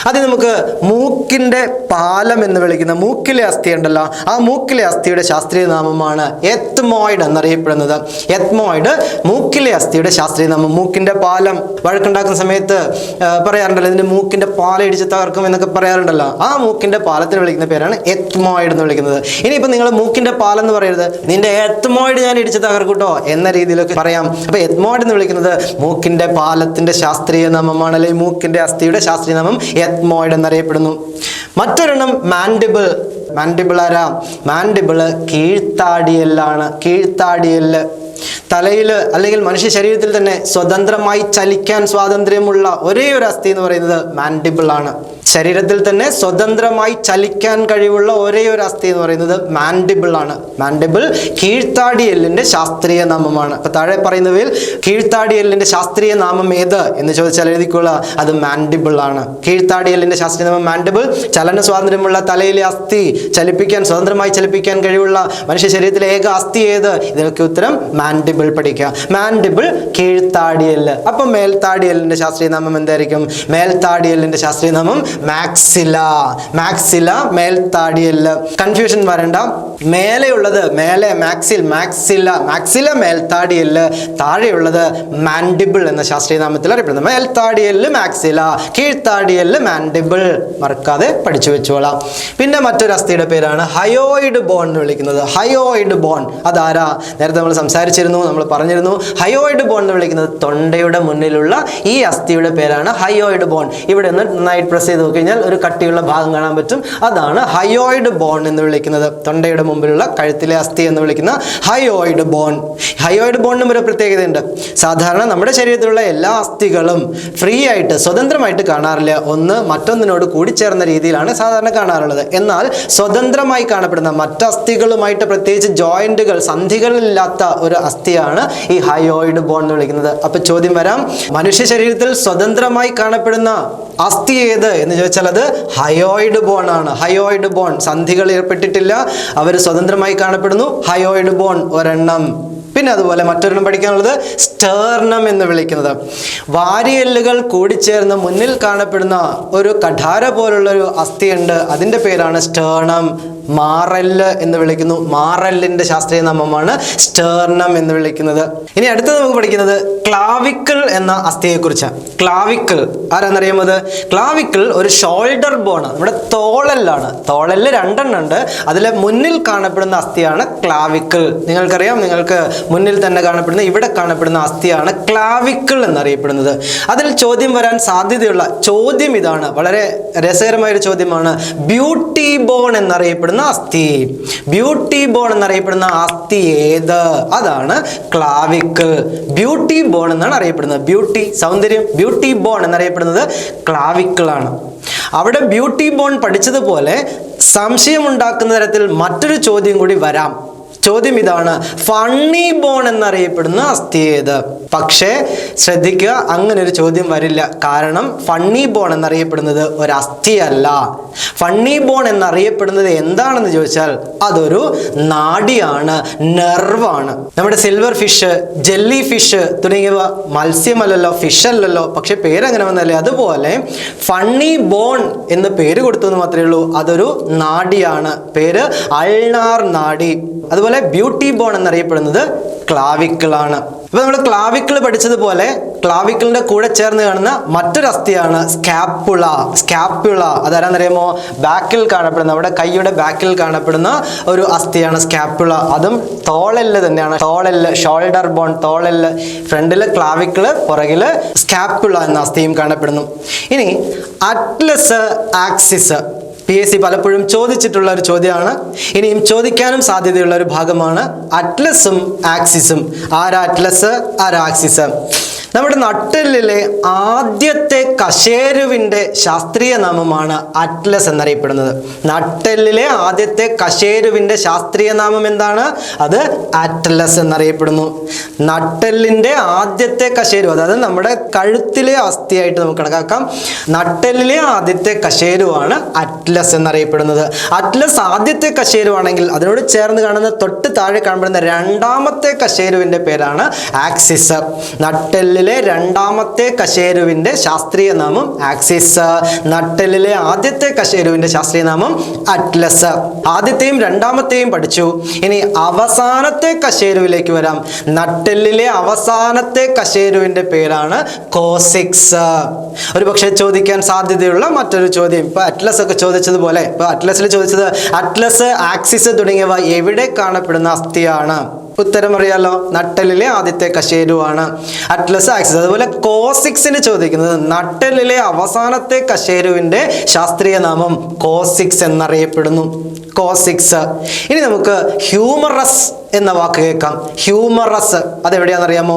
അത് നമുക്ക് മൂക്കിന്റെ പാലം എന്ന് വിളിക്കുന്ന മൂക്കിലെ അസ്ഥി ഉണ്ടല്ലോ, ആ മൂക്കിലെ അസ്ഥിയുടെ ശാസ്ത്രീയ നാമമാണ് എത്മോയിഡ് എന്നറിയപ്പെടുന്നത്. എത്മോയിഡ് മൂക്കിലെ അസ്ഥിയുടെ ശാസ്ത്രീയ നാമം. മൂക്കിന്റെ പാലം വഴക്കുണ്ടാക്കുന്ന സമയത്ത് പറയാറുണ്ടല്ലോ, ഇതിന്റെ മൂക്കിന്റെ പാലം ഇടിച്ച് തകർക്കും എന്നൊക്കെ പറയാറുണ്ടല്ലോ. ആ മൂക്കിന്റെ പാലത്തിന് വിളിക്കുന്ന പേരാണ് എത്മോയിഡ് എന്ന് വിളിക്കുന്നത്. ഇനിയിപ്പോ നിങ്ങൾ മൂക്കിന്റെ പാലം എന്ന് പറയരുത്, നിന്റെ എത്മോയിഡ് ഞാൻ ഇടിച്ച് തകർക്കൂട്ടോ എന്ന രീതിയിലൊക്കെ പറയാം. അപ്പൊ എത്മോയിഡ് എന്ന് വിളിക്കുന്നത് മൂക്കിന്റെ പാലത്തിന്റെ ശാസ്ത്രീയ നാമമാണ്, അല്ലെങ്കിൽ മൂക്കിന്റെ അസ്ഥിയുടെ ശാസ്ത്രീയ നാമം എത്മോയിഡ് എന്നറിയപ്പെടുന്നു. മറ്റൊരെണ്ണം മാൻഡിബിൾ. മാൻഡിബിൾ ആരാ? മാൻഡിബിള് കീഴ്ത്താടിയെല്ലാണ്. കീഴ്ത്താടിയെല്ല് തലയിൽ അല്ലെങ്കിൽ മനുഷ്യ ശരീരത്തിൽ തന്നെ സ്വതന്ത്രമായി ചലിക്കാൻ സ്വാതന്ത്ര്യമുള്ള ഒരേ ഒരു അസ്ഥി എന്ന് പറയുന്നത് മാൻഡിബിൾ ആണ്. ശരീരത്തിൽ തന്നെ സ്വതന്ത്രമായി ചലിക്കാൻ കഴിവുള്ള ഒരേ ഒരു അസ്ഥി എന്ന് പറയുന്നത് മാൻഡിബിൾ ആണ്. മാൻഡിബിൾ കീഴ്ത്താടിയെല്ലിന്റെ ശാസ്ത്രീയ നാമമാണ്. അപ്പൊ താഴെ പറയുന്നവയിൽ കീഴ്ത്താടിയെല്ലിന്റെ ശാസ്ത്രീയ നാമം ഏത് എന്ന് ചോദിച്ചാൽ എഴുതിക്കൊള്ളുക, അത് മാൻഡിബിൾ ആണ്. കീഴ്ത്താടിയെല്ലിന്റെ ശാസ്ത്രീയ നാമം മാൻഡിബിൾ. ചലന സ്വാതന്ത്ര്യമുള്ള തലയിലെ അസ്ഥി സ്വതന്ത്രമായി ചലിപ്പിക്കാൻ കഴിവുള്ള മനുഷ്യ ശരീരത്തിലെ ഏക അസ്ഥി ഏത്? ഇതിനൊക്കെ ഉത്തരം മാൻഡിബിൾ പഠിക്കുക. മാൻഡിബിൾ കീഴ്ത്താടിയെല്ല്. അപ്പൊ മേൽത്താടിയെല്ലിന്റെ ശാസ്ത്രീയ നാമം എന്തായിരിക്കും? മേൽത്താടിയെല്ലിന്റെ ശാസ്ത്രീയ നാമം മാക്സില. മാക്സില മേൽത്താടിയെല്ല്. കൺഫ്യൂഷൻ വരണ്ട. മേലെയുള്ളത് മേലെ മാക്സിൽ, മാക്സില, മാക്സില മേൽത്താടിയെല്ല്. താഴെയുള്ളത് മാൻഡിബിൾ എന്ന ശാസ്ത്രീയ നാമത്തിൽ അറിയപ്പെടുന്നത്. മേൽത്താടിയെല്ല് മാക്സില, കീഴ്ത്താടിയെല്ല് മാൻഡിബിൾ. മറക്കാതെ പഠിച്ചു വെച്ചോളാം. പിന്നെ മറ്റൊരു അസ്ഥിയുടെ പേരാണ് ഹയോയിഡ് ബോൺ എന്ന് വിളിക്കുന്നത്. ഹയോയിഡ് ബോൺ അതാരാ? നേരത്തെ നമ്മൾ സംസാരിച്ചിരുന്നു, നമ്മൾ പറഞ്ഞിരുന്നു. ഹയോയിഡ് ബോൺ എന്ന് വിളിക്കുന്നത് തൊണ്ടയുടെ മുന്നിലുള്ള ഈ അസ്ഥിയുടെ പേരാണ് ഹയോയിഡ് ബോൺ. ഇവിടെ നിന്ന് നന്നായിട്ട് പ്രസ് ചെയ്ത് നോക്കിക്കഴിഞ്ഞാൽ ഒരു കട്ടിയുള്ള ഭാഗം കാണാൻ പറ്റും. അതാണ് ഹയോയിഡ് ബോൺ എന്ന് വിളിക്കുന്നത്. തൊണ്ടയുടെ മുമ്പിലുള്ള കഴുത്തിലെ അസ്ഥി എന്ന് വിളിക്കുന്ന ഹയോയിഡ് ബോൺ. ഹയോയിഡ് ബോണിനും ഒരു പ്രത്യേകതയുണ്ട്. സാധാരണ നമ്മുടെ ശരീരത്തിലുള്ള എല്ലാ അസ്ഥികളും ഫ്രീ ആയിട്ട് സ്വതന്ത്രമായിട്ട് കാണാറില്ല. ഒന്ന് മറ്റൊന്നിനോട് കൂടിച്ചേർന്ന രീതിയിലാണ് സാധാരണ കാണാറുള്ളത്. എന്നാൽ സ്വതന്ത്രമായി കാണപ്പെടുന്ന മറ്റ് അസ്ഥികളുമായിട്ട്, പ്രത്യേകിച്ച് ജോയിന്റുകൾ, സന്ധികളില്ലാത്ത ഒരു അസ്ഥിയാണ് ഈ ഹയോയിഡ് ബോൺ എന്ന് വിളിക്കുന്നത്. അപ്പൊ ചോദ്യം വരാം, മനുഷ്യ ശരീരത്തിൽ സ്വതന്ത്രമായി കാണപ്പെടുന്ന അസ്ഥി ഏത് എന്ന് ചോദിച്ചാൽ അത് ഹയോയിഡ് ബോൺ ആണ്. Hyoid bone. സന്ധികൾ ഏർപ്പെട്ടിട്ടില്ല, അവർ സ്വതന്ത്രമായി കാണപ്പെടുന്നു. ഹയോയിഡ് ബോൺ ഒരെണ്ണം. പിന്നെ അതുപോലെ മറ്റൊരെണ്ണം പഠിക്കാനുള്ളത് സ്റ്റേർണം എന്ന് വിളിക്കുന്നത്. വാരിയെല്ലുകൾ കൂടിച്ചേർന്ന് മുന്നിൽ കാണപ്പെടുന്ന ഒരു കഠാര പോലുള്ളൊരു അസ്ഥിയുണ്ട്, അതിൻ്റെ പേരാണ് സ്റ്റേർണം. മാറല്ല് എന്ന് വിളിക്കുന്നു. മാറല്ലിന്റെ ശാസ്ത്രീയ നാമമാണ് സ്റ്റേർണം എന്ന് വിളിക്കുന്നത്. ഇനി അടുത്തത് നമുക്ക് പഠിക്കുന്നത് ക്ലാവിക്കിൾ എന്ന അസ്ഥിയെ കുറിച്ചാണ്. ക്ലാവിക്കിൾ ആരാന്നറിയാമത്? ക്ലാവിക്കിൾ ഒരു ഷോൾഡർ ബോൺ ആണ്. നമ്മുടെ തോളല്ലാണ്. തോളല് രണ്ടെണ്ണം ഉണ്ട്, അതിലെ മുന്നിൽ കാണപ്പെടുന്ന അസ്ഥിയാണ് ക്ലാവിക്കിൾ. നിങ്ങൾക്കറിയാം, നിങ്ങൾക്ക് മുന്നിൽ തന്നെ കാണപ്പെടുന്ന, ഇവിടെ കാണപ്പെടുന്ന അസ്ഥിയാണ് ക്ലാവിക്കിൾ എന്നറിയപ്പെടുന്നത്. അതിൽ ചോദ്യം വരാൻ സാധ്യതയുള്ള ചോദ്യം ഇതാണ്, വളരെ രസകരമായൊരു ചോദ്യമാണ്. ബ്യൂട്ടി ബോൺ എന്നറിയപ്പെടുന്ന അസ്ഥി. ബ്യൂട്ടി ബോൺ എന്നറിയപ്പെടുന്ന അസ്ഥി ഏത്? അതാണ് ക്ലാവിക്കിൾ. ബ്യൂട്ടി ബോൺ എന്നാണ് അറിയപ്പെടുന്നത്. ബ്യൂട്ടി, സൗന്ദര്യം. ബ്യൂട്ടി ബോൺ എന്നറിയപ്പെടുന്നത് ക്ലാവിക്കിൾ ആണ്. അവിടെ ബ്യൂട്ടി ബോൺ പഠിച്ചതുപോലെ സംശയമുണ്ടാക്കുന്ന തരത്തിൽ മറ്റൊരു ചോദ്യം കൂടി വരാം. ചോദ്യം ഇതാണ്, ഫണ്ണി ബോൺ എന്നറിയപ്പെടുന്ന അസ്ഥി ഏത്? പക്ഷേ ശ്രദ്ധിക്കുക, അങ്ങനെ ഒരു ചോദ്യം വരില്ല. കാരണം ഫണ്ണി ബോൺ എന്നറിയപ്പെടുന്നത് ഒരു അസ്ഥിയല്ല. ഫണ്ണി ബോൺ എന്നറിയപ്പെടുന്നത് എന്താണെന്ന് ചോദിച്ചാൽ അതൊരു നാഡിയാണ്, നെർവാണ്. നമ്മുടെ സിൽവർ ഫിഷ്, ജെല്ലി ഫിഷ് തുടങ്ങിയവ മത്സ്യമല്ലല്ലോ, ഫിഷ് അല്ലല്ലോ, പക്ഷെ പേരങ്ങനെ വന്നല്ലേ. അതുപോലെ ഫണ്ണി ബോൺ എന്ന് പേര് കൊടുത്തു എന്ന് മാത്രമേ ഉള്ളൂ. അതൊരു നാഡിയാണ്. പേര് അൾനാർ നാഡി. അതുപോലെ ബ്യൂട്ടി ബോൺ എന്നറിയപ്പെടുന്നത് ക്ലാവിക്കിളാണ്. ഇപ്പൊ നമ്മൾ ക്ലാവിക്കിൾ പഠിച്ചതുപോലെ ക്ലാവിക്കിളിന്റെ കൂടെ ചേർന്ന് കാണുന്ന മറ്റൊരു അസ്ഥിയാണ് സ്കാപ്പുള. സ്കാപ്പുള അതാരാന്നറിയാമോ? ബാക്കിൽ കാണപ്പെടുന്ന, നമ്മുടെ കൈയുടെ ബാക്കിൽ കാണപ്പെടുന്ന ഒരു അസ്ഥിയാണ് സ്കാപ്പുള. അതും തോളെല്ല് തന്നെയാണ്. തോളെല്ല്, ഷോൾഡർ ബോൺ, തോളെല്ല്. ഫ്രണ്ടില് ക്ലാവിക്കിള്, പുറകില് സ്കാപ്പുള എന്ന അസ്ഥിയും കാണപ്പെടുന്നു. ഇനി അറ്റ്ലസ്, ആക്സിസ്. PSC പലപ്പോഴും ചോദിച്ചിട്ടുള്ള ഒരു ചോദ്യമാണ്. ഇനിയും ചോദിക്കാനും സാധ്യതയുള്ള ഒരു ഭാഗമാണ് അറ്റ്ലസും ആക്സിസും. ആരാ അറ്റ്ലസ്, ആരാ ആക്സിസ്? നമ്മുടെ നട്ടെല്ലിലെ ആദ്യത്തെ കശേരുവിൻ്റെ ശാസ്ത്രീയ നാമമാണ് അറ്റ്ലസ് എന്നറിയപ്പെടുന്നത്. നട്ടെല്ലിലെ ആദ്യത്തെ കശേരുവിൻ്റെ ശാസ്ത്രീയ നാമം എന്താണ്? അത് അറ്റ്ലസ് എന്നറിയപ്പെടുന്നു. നട്ടെല്ലിൻ്റെ ആദ്യത്തെ കശേരു, അതായത് നമ്മുടെ കഴുത്തിലെ അസ്ഥിയായിട്ട് നമുക്ക് കണക്കാക്കാം. നട്ടെല്ലിലെ ആദ്യത്തെ കശേരുവാണ് അറ്റ്ലസ് എന്നറിയപ്പെടുന്നത്. അറ്റ്ലസ് ആദ്യത്തെ കശേരുവാണെങ്കിൽ അതിനോട് ചേർന്ന് കാണുന്ന തൊട്ട് താഴെ കാണപ്പെടുന്ന രണ്ടാമത്തെ കശേരുവിൻ്റെ പേരാണ് ആക്സിസ്. നട്ടെല്ലിലെ രണ്ടാമത്തെ കശേരുവിൻ്റെ ശാസ്ത്രീയ നാമം ആക്സിസ്. നട്ടെല്ലിലെ ആദ്യത്തെ കശേരുവിൻ്റെ ശാസ്ത്രീയ നാമം അറ്റ്ലസ്. ആദ്യത്തെയും രണ്ടാമത്തെയും പഠിച്ചു. ഇനി അവസാനത്തെ കശേരുവിലേക്ക് വരാം. നട്ടെല്ലിലെ അവസാനത്തെ കശേരുവിൻ്റെ പേരാണ് കോസിക്സ്. ഒരു പക്ഷേ ചോദിക്കാൻ സാധ്യതയുള്ള മറ്റൊരു ചോദ്യം, ഇപ്പൊ അറ്റ്ലസ് ഒക്കെ ചോദിച്ചതുപോലെ, ഇപ്പൊ അറ്റ്ലസിൽ ചോദിച്ചത് അറ്റ്ലസ്, ആക്സിസ് തുടങ്ങിയവ എവിടെ കാണപ്പെടുന്ന അസ്ഥിയാണ്? ഉത്തരം അറിയാലോ, നട്ടെല്ലിലെ ആദ്യത്തെ കശേരുവാണ് അറ്റ്ലസ്, ആക്സിസ്. അതുപോലെ കോസിക്സിന് ചോദിക്കുന്നത് നട്ടെല്ലിലെ അവസാനത്തെ കശേരുവിൻ്റെ ശാസ്ത്രീയ നാമം കോസിക്സ് എന്നറിയപ്പെടുന്നു. കോസിക്സ്. ഇനി നമുക്ക് ഹ്യൂമറസ് എന്ന വാക്ക് കേൾക്കാം. ഹ്യൂമറസ് അതെവിടെയാണെന്നറിയാമോ?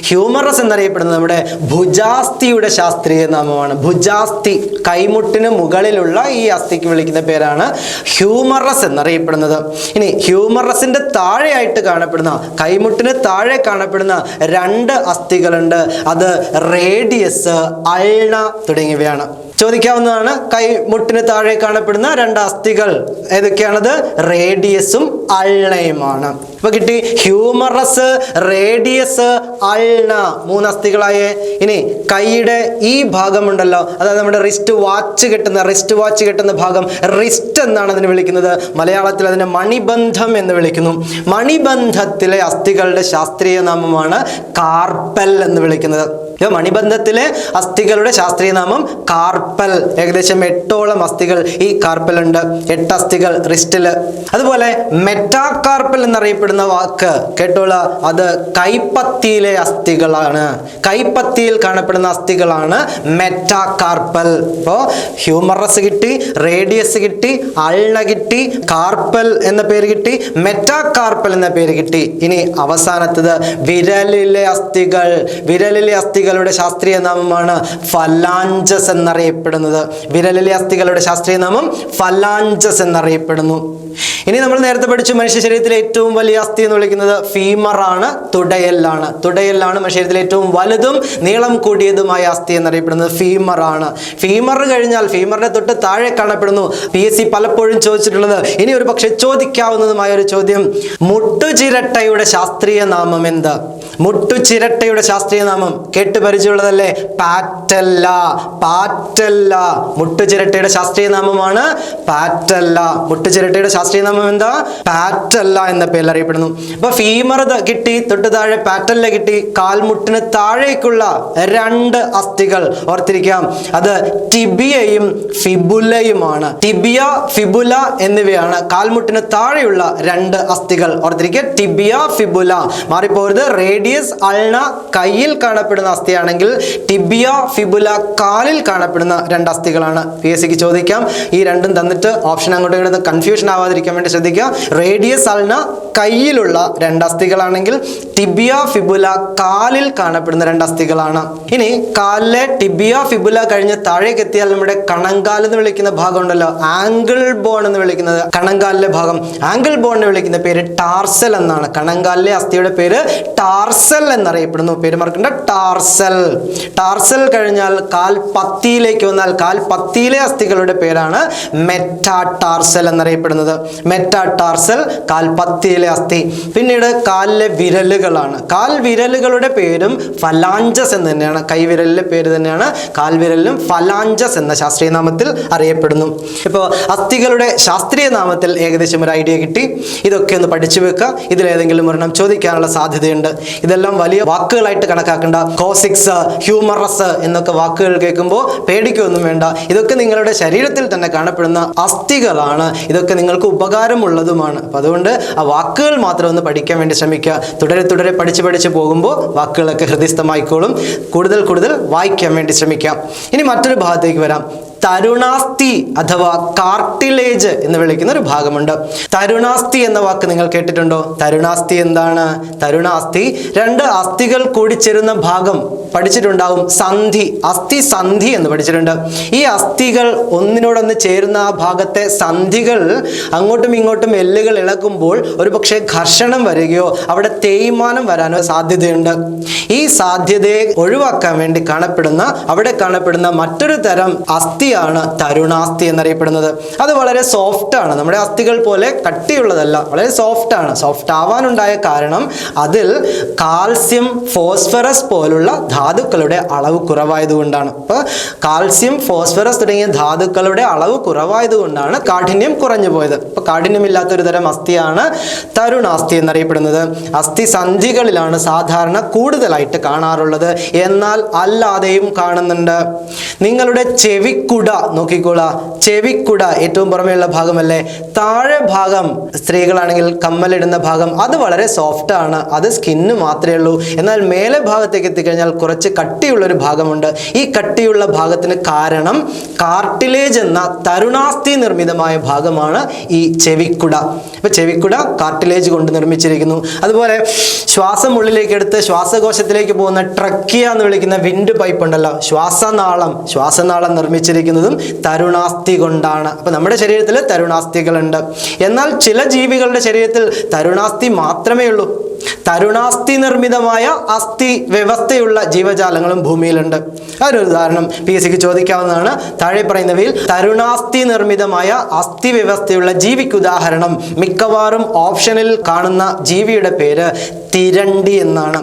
ഹ്യൂമറസ് എന്നറിയപ്പെടുന്നത് നമ്മുടെ ഭുജാസ്ഥിയുടെ ശാസ്ത്രീയ നാമമാണ്. ഭുജാസ്ഥി, കൈമുട്ടിന് മുകളിലുള്ള ഈ അസ്ഥിക്ക് വിളിക്കുന്ന പേരാണ് ഹ്യൂമറസ് എന്നറിയപ്പെടുന്നത്. ഇനി ഹ്യൂമറസിന്റെ താഴെയായിട്ട് കാണപ്പെടുന്ന, കൈമുട്ടിന് താഴെ കാണപ്പെടുന്ന രണ്ട് അസ്ഥികളുണ്ട്. അത് റേഡിയസ്, അൾന തുടങ്ങിയവയാണ്. ചോദിക്കാവുന്നതാണ്. കൈമുട്ടിന് താഴെ കാണപ്പെടുന്ന രണ്ട് അസ്ഥികൾ ഏതൊക്കെയാണത്? റേഡിയസും അൾണയുമാണ്. ഇപ്പൊ കിട്ടി ഹ്യൂമറസ്, റേഡിയസ്, അൾന, മൂന്ന് അസ്ഥികളായേ. ഇനി കൈയുടെ ഈ ഭാഗമുണ്ടല്ലോ, അതായത് നമ്മുടെ റിസ്റ്റ് വാച്ച് കെട്ടുന്ന ഭാഗം റിസ്റ്റ് എന്നാണ് അതിന് വിളിക്കുന്നത്. മലയാളത്തിൽ അതിനെ മണിബന്ധം എന്ന് വിളിക്കുന്നു. മണിബന്ധത്തിലെ അസ്ഥികളുടെ ശാസ്ത്രീയ നാമമാണ് കാർപ്പൽ എന്ന് വിളിക്കുന്നത്. മണിബന്ധത്തിലെ അസ്ഥികളുടെ ശാസ്ത്രീയ നാമം കാർപ്പൽ. ഏകദേശം 8ഓളം അസ്ഥികൾ ഈ കാർപ്പലുണ്ട്. 8 അസ്ഥികൾ റിസ്റ്റില്. അതുപോലെ മെറ്റാകാർപ്പൽ എന്നറിയപ്പെടുന്ന വാക്ക് കേട്ടോളൂ, അത് കൈപ്പത്തിയിലെ അസ്ഥികളാണ്. കൈപ്പത്തിയിൽ കാണപ്പെടുന്ന അസ്ഥികളാണ് മെറ്റാകാർപ്പൽ. അപ്പോൾ ഹ്യൂമറസ് കിട്ടി, റേഡിയസ് കിട്ടി, അൾന കിട്ടി, കാർപ്പൽ എന്ന പേര് കിട്ടി, മെറ്റാകാർപ്പൽ എന്ന പേര് കിട്ടി. ഇനി അവസാനത്തത് വിരലിലെ അസ്ഥികൾ. വിരലിലെ അസ്ഥികളുടെ ശാസ്ത്രീയ നാമമാണ് ഫലാഞ്ചസ് എന്നറിയപ്പെടുന്നത്. വിരലിലെ അസ്ഥികളുടെ ശാസ്ത്രീയ നാമം ഫലാഞ്ചസ് എന്നറിയപ്പെടുന്നു. ഇനി നമ്മൾ നേരത്തെ പഠിച്ചു മനുഷ്യ ശരീരത്തിലെ ഏറ്റവും വലിയ അസ്ഥി എന്ന് വിളിക്കുന്നത് ഫീമർ ആണ്, തുടയെല്ലാണ്. തുടയെല്ലാണ് മനുഷ്യ ശരീരത്തിലെ ഏറ്റവും വലുതും നീളം കൂടിയതുമായ അസ്ഥി എന്നറിയപ്പെടുന്നത് ഫീമർ ആണ്. ഫീമർ കഴിഞ്ഞാൽ ഫീമറിനെ തൊട്ട് താഴെ കാണപ്പെടുന്നു. PSC പലപ്പോഴും ചോദിച്ചിട്ടുള്ളത്, ഇനി ഒരു പക്ഷെ ചോദിക്കാവുന്നതുമായ ഒരു ചോദ്യം, മുട്ടുചിരട്ടയുടെ ശാസ്ത്രീയ നാമം എന്താ? മുട്ടുചിരട്ടയുടെ ശാസ്ത്രീയ നാമം കേട്ട് പരിചയമുള്ളതല്ലേ? പാറ്റല്ല. പാറ്റല്ല മുട്ടുചിരട്ടയുടെ ശാസ്ത്രീയ നാമമാണ് പാറ്റല്ല. മുട്ടുചിരട്ടയുടെ ശാസ്ത്രീയ നാമം എന്താ? പാറ്റല്ല എന്ന പേരിൽ അറിയപ്പെടുന്നു. അപ്പൊ ഫീമർ കിട്ടി, തൊട്ട് താഴെ പാറ്റല്ല കിട്ടി. കാൽമുട്ടിന് താഴേക്കുള്ള രണ്ട് അസ്ഥികൾ ഓർത്തിരിക്കാം, അത് ടിബിയയും ഫിബുലയുമാണ്. ടിബിയ, ഫിബുല എന്നിവയാണ് കാൽമുട്ടിന് താഴെയുള്ള രണ്ട് അസ്ഥികൾ. ഓർത്തിരിക്കുക, ടിബിയ, ഫിബുല. മാറിപ്പോരുത്. റേഡിയസ്, അൾന കയ്യിൽ കാണപ്പെടുന്ന അസ്ഥിയാണെങ്കിൽ ടിബിയ, ഫിബുല കാലിൽ കാണപ്പെടുന്ന രണ്ട് അസ്ഥികളാണ്. PSCക്ക് ചോദിക്കാം. ഈ രണ്ടും തന്നിട്ട് ഓപ്ഷൻ അങ്ങോട്ടും ഇങ്ങോട്ടും കൺഫ്യൂഷൻ ആവാതിരിക്കാൻ വേണ്ടി ശ്രദ്ധിക്കുക. റേഡിയസ്, അൾന കയ്യിലുള്ള രണ്ട് അസ്ഥികളാണെങ്കിൽ ടിബിയ, ഫിബുല കാലിൽ കാണപ്പെടുന്ന രണ്ട് അസ്ഥികളാണ്. ഇനി കാലിലെ ടിബിയ, ഫിബുല കഴിഞ്ഞ് താഴേക്ക് എത്തിയാൽ നമ്മുടെ കണങ്കാൽ എന്ന് വിളിക്കുന്ന ഭാഗം ഉണ്ടല്ലോ, ആംഗിൾ ബോൺ എന്ന് വിളിക്കുന്നത് കണങ്കാലിലെ ഭാഗം. ആംഗിൾ ബോണിനെ വിളിക്കുന്ന പേര് ടാർസൽ എന്നാണ്. കണങ്കാലിലെ അസ്ഥിയുടെ പേര് ടാർസൽ എന്നറിയപ്പെടുന്നു. പേര് മറക്കണ്ട, ടാർസൽ. ടാർസൽ കഴിഞ്ഞാൽ കാൽപത്തിയിലേക്ക് വന്നാൽ കാൽപത്തിയിലെ അസ്ഥികളുടെ പേരാണ് മെറ്റാടാർസൽ എന്നറിയപ്പെടുന്നത്. മെറ്റാടാർസൽ കാൽപത്തിയിലെ അസ്ഥി. പിന്നീട് കാലിലെ വിരലുകളാണ്. കാൽ വിരലുകളുടെ പേരും ഫലാഞ്ചസ് എന്ന് തന്നെയാണ്. കൈവിരലിലെ പേര് തന്നെയാണ് കാൽവിരലിലും ഫലാഞ്ചസ് എന്ന ശാസ്ത്രീയ നാമത്തിൽ അറിയപ്പെടുന്നു. ഇപ്പോൾ അസ്ഥികളുടെ ശാസ്ത്രീയ നാമത്തിൽ ഏകദേശം ഒരു ഐഡിയ കിട്ടി. ഇതൊക്കെ ഒന്ന് പഠിച്ചു വെക്കുക. ഇതിലേതെങ്കിലും ഒരെണ്ണം ചോദിക്കാനുള്ള സാധ്യതയുണ്ട്. ഇതെല്ലാം വലിയ വാക്കുകളായിട്ട് കണക്കാക്കേണ്ട. കോസിക്സ്, ഹ്യൂമറസ് എന്നൊക്കെ വാക്കുകൾ കേൾക്കുമ്പോൾ പേടിക്കൊന്നും വേണ്ട. ഇതൊക്കെ നിങ്ങളുടെ ശരീരത്തിൽ തന്നെ കാണപ്പെടുന്ന അസ്ഥികളാണ്. ഇതൊക്കെ നിങ്ങൾക്ക് ഉപകാരമുള്ളതുമാണ്. അപ്പം അതുകൊണ്ട് ആ വാക്കുകൾ മാത്രം ഒന്ന് പഠിക്കാൻ വേണ്ടി ശ്രമിക്കുക. തുടരെ പഠിച്ച് പോകുമ്പോൾ വാക്കുകളൊക്കെ ഹൃദയസ്ഥമായിക്കോളും. കൂടുതൽ വായിക്കാൻ വേണ്ടി ശ്രമിക്കാം. ഇനി മറ്റൊരു ഭാഗത്തേക്ക് വരാം. തരുണാസ്ഥി അഥവാ കാർട്ടിലേജ് എന്ന് വിളിക്കുന്ന ഒരു ഭാഗമുണ്ട്. തരുണാസ്ഥി എന്ന വാക്ക് നിങ്ങൾ കേട്ടിട്ടുണ്ടോ? തരുണാസ്ഥി എന്താണ്? തരുണാസ്ഥി രണ്ട് അസ്ഥികൾ കൂടിച്ചേരുന്ന ഭാഗം പഠിച്ചിട്ടുണ്ടാവും. സന്ധി, അസ്ഥി സന്ധി എന്ന് പഠിച്ചിട്ടുണ്ട്. ഈ അസ്ഥികൾ ഒന്നിനോടൊന്ന് ചേരുന്ന ആ ഭാഗത്തെ സന്ധികൾ അങ്ങോട്ടും ഇങ്ങോട്ടും എല്ലുകൾ ഇളക്കുമ്പോൾ ഒരു പക്ഷേ ഘർഷണം വരികയോ അവിടെ തേയ്മാനം വരാനോ സാധ്യതയുണ്ട്. ഈ സാധ്യതയെ ഒഴിവാക്കാൻ വേണ്ടി അവിടെ കാണപ്പെടുന്ന മറ്റൊരു തരം അസ്ഥിയാണ് തരുണാസ്ഥി എന്നറിയപ്പെടുന്നത്. അത് വളരെ സോഫ്റ്റ് ആണ്, നമ്മുടെ അസ്ഥികൾ പോലെ കട്ടിയുള്ളതല്ല, വളരെ സോഫ്റ്റ് ആണ്. സോഫ്റ്റ് ആവാനുണ്ടായ കാരണം അതിൽ കാൽസ്യം, ഫോസ്ഫറസ് പോലുള്ള ധാതുക്കളുടെ അളവ് കുറവായതുകൊണ്ടാണ്. അപ്പോൾ കാൽസ്യം, ഫോസ്ഫറസ് തുടങ്ങിയ ധാതുക്കളുടെ അളവ് കുറവായതുകൊണ്ടാണ് കാഠിന്യം കുറഞ്ഞു പോയത്. അപ്പോൾ കാഠിന്യമില്ലാത്തൊരു തരം അസ്ഥിയാണ് തരുണാസ്ഥി എന്നറിയപ്പെടുന്നത്. അസ്ഥി സന്ധികളിലാണ് സാധാരണ കൂടുതലായിട്ട് കാണാറുള്ളത്, എന്നാൽ അല്ലാതെയും കാണുന്നുണ്ട്. നിങ്ങളുടെ ചെവിക്കുട നോക്കിക്കോളാം. ചെവിക്കുട ഏറ്റവും പുറമെയുള്ള ഭാഗമല്ലേ? താഴെ ഭാഗം സ്ത്രീകളാണെങ്കിൽ കമ്മലിടുന്ന ഭാഗം അത് വളരെ സോഫ്റ്റ് ആണ്, അത് സ്കിന്ന് മാത്രമേ ഉള്ളൂ. എന്നാൽ മേലെ ഭാഗത്തേക്ക് എത്തിക്കഴിഞ്ഞാൽ കുറച്ച് കട്ടിയുള്ളൊരു ഭാഗമുണ്ട്. ഈ കട്ടിയുള്ള ഭാഗത്തിന് കാരണം കാർട്ടിലേജ് എന്ന തരുണാസ്ഥി നിർമ്മിതമായ ഭാഗമാണ് ഈ ചെവിക്കുട. ഇപ്പൊ ചെവിക്കുട കാർട്ടിലേജ് കൊണ്ട് നിർമ്മിച്ചിരിക്കുന്നു. അതുപോലെ ശ്വാസം ഉള്ളിലേക്ക് എടുത്ത് ശ്വാസകോശത്തിലേക്ക് പോകുന്ന ട്രക്കിയ എന്ന് വിളിക്കുന്ന വിൻഡ് പൈപ്പ് ഉണ്ടല്ലോ, ശ്വാസനാളം നിർമ്മിച്ചിരിക്കുന്നതും തരുണാസ്ഥി കൊണ്ടാണ്. അപ്പൊ നമ്മുടെ ശരീരത്തിൽ തരുണാസ്ഥികളുണ്ട്. എന്നാൽ ചില ജീവികളുടെ ശരീരത്തിൽ തരുണാസ്ഥി മാത്രമേ ഉള്ളൂ. തരുണാസ്ഥി നിർമ്മിതമായ അസ്ഥി വ്യവസ്ഥയുള്ള ജീവജാലങ്ങളും ഭൂമിയിലുണ്ട്. അതിനൊരു ഉദാഹരണം PSCക്ക് ചോദിക്കാവുന്നതാണ്. താഴെ പറയുന്നവയിൽ തരുണാസ്ഥി നിർമ്മിതമായ അസ്ഥി വ്യവസ്ഥയുള്ള ജീവിക്ക് ഉദാഹരണം. മിക്കവാറും ഓപ്ഷനിൽ കാണുന്ന ജീവിയുടെ പേര് തിരണ്ടി എന്നാണ്.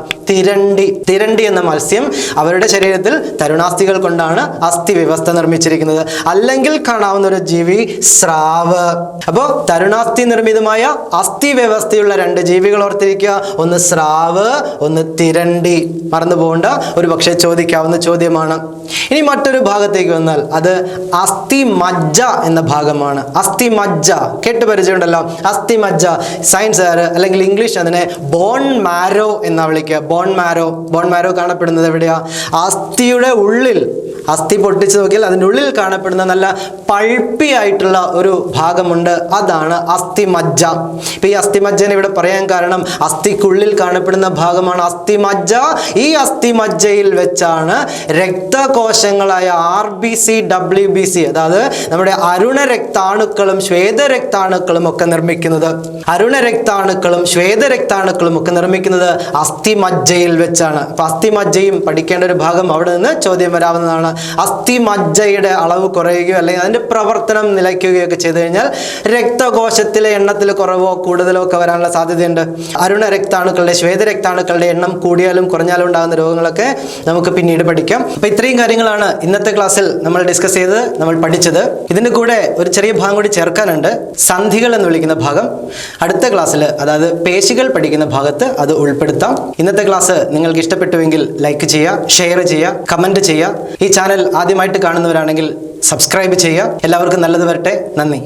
തിരണ്ടി എന്ന മത്സ്യം അവരുടെ ശരീരത്തിൽ തരുണാസ്ഥികൾ കൊണ്ടാണ് അസ്ഥി വ്യവസ്ഥ നിർമ്മിച്ചിരിക്കുന്നത്. അല്ലെങ്കിൽ കാണാവുന്ന ഒരു ജീവി സ്രാവ്. അപ്പോൾ തരുണാസ്ഥി നിർമ്മിതമായ അസ്ഥി വ്യവസ്ഥയുള്ള രണ്ട് ജീവികൾ ഓർത്തിരിക്കുക. ഒന്ന് സ്രാവ്, ഒന്ന് തിരണ്ടി. മറന്നു പോകേണ്ട, ഒരു പക്ഷേ ചോദിക്കാവുന്ന ചോദ്യമാണ്. ഇനി മറ്റൊരു ഭാഗത്തേക്ക് വന്നാൽ അത് അസ്ഥി മജ്ജ എന്ന ഭാഗമാണ്. അസ്ഥി മജ്ജ കേട്ട് പരിചയമുണ്ടല്ലോ. അസ്ഥി മജ്ജ സയൻസ് അല്ലെങ്കിൽ ഇംഗ്ലീഷ് അതിനെ ബോൺ മാരോ എന്നാ വിളിക്കുക. ബോൺ മാരോ കാണപ്പെടുന്നത് എവിടെയാ? അസ്ഥിയുടെ ഉള്ളിൽ. അസ്ഥി പൊട്ടിച്ച് നോക്കിയാൽ അതിൻ്റെ ഉള്ളിൽ കാണപ്പെടുന്ന നല്ല പൾപ്പി ആയിട്ടുള്ള ഒരു ഭാഗമുണ്ട്, അതാണ് അസ്ഥി മജ്ജ. ഇപ്പൊ ഈ അസ്ഥി മജ്ജനെ ഇവിടെ പറയാൻ കാരണം അസ്ഥിക്കുള്ളിൽ കാണപ്പെടുന്ന ഭാഗമാണ് അസ്ഥി മജ്ജ. ഈ അസ്ഥി മജ്ജയിൽ വെച്ചാണ് രക്തകോശങ്ങളായ RBC, WBC, അതായത് നമ്മുടെ അരുണരക്താണുക്കളും ശ്വേതരക്താണുക്കളും ഒക്കെ നിർമ്മിക്കുന്നത്. അരുണരക്താണുക്കളും ശ്വേതരക്താണുക്കളും ഒക്കെ നിർമ്മിക്കുന്നത് അസ്ഥി മജ്ജയിൽ വെച്ചാണ്. അപ്പൊ അസ്ഥി മജ്ജയും പഠിക്കേണ്ട ഒരു ഭാഗം അവിടെ നിന്ന് ചോദ്യം വരാവുന്നതാണ്. അസ്ഥി മജ്ജയുടെ അളവ് കുറയുകയോ അല്ലെങ്കിൽ അതിന്റെ പ്രവർത്തനം നിലയ്ക്കുകയോ ഒക്കെ ചെയ്തു കഴിഞ്ഞാൽ രക്തകോശത്തിലെ എണ്ണത്തിൽ കുറവോ കൂടുതലോ ഒക്കെ വരാനുള്ള സാധ്യതയുണ്ട്. അരുണരക്താണുക്കളുടെ ശ്വേതരക്താണുക്കളുടെ എണ്ണം കൂടിയാലും കുറഞ്ഞാലും ഉണ്ടാകുന്ന രോഗങ്ങളൊക്കെ നമുക്ക് പിന്നീട് പഠിക്കാം. അപ്പൊ ഇത്രയും കാര്യങ്ങളാണ് ഇന്നത്തെ ക്ലാസ്സിൽ നമ്മൾ ഡിസ്കസ് ചെയ്ത് നമ്മൾ പഠിച്ചത്. ഇതിന്റെ കൂടെ ഒരു ചെറിയ ഭാഗം കൂടി ചേർക്കാനുണ്ട്. സന്ധികൾ എന്ന് വിളിക്കുന്ന ഭാഗം അടുത്ത ക്ലാസ്സിൽ, അതായത് പേശികൾ പഠിക്കുന്ന ഭാഗത്ത് അത് ഉൾപ്പെടുത്താം. ഇന്നത്തെ ക്ലാസ് നിങ്ങൾക്ക് ഇഷ്ടപ്പെട്ടുവെങ്കിൽ ലൈക്ക് ചെയ്യുക, ഷെയർ ചെയ്യുക, കമന്റ് ചെയ്യുക. ഈ ചാനൽ ആദ്യമായിട്ട് കാണുന്നവരാണെങ്കിൽ സബ്സ്ക്രൈബ് ചെയ്യുക. എല്ലാവർക്കും നല്ലത് വരട്ടെ. നന്ദി.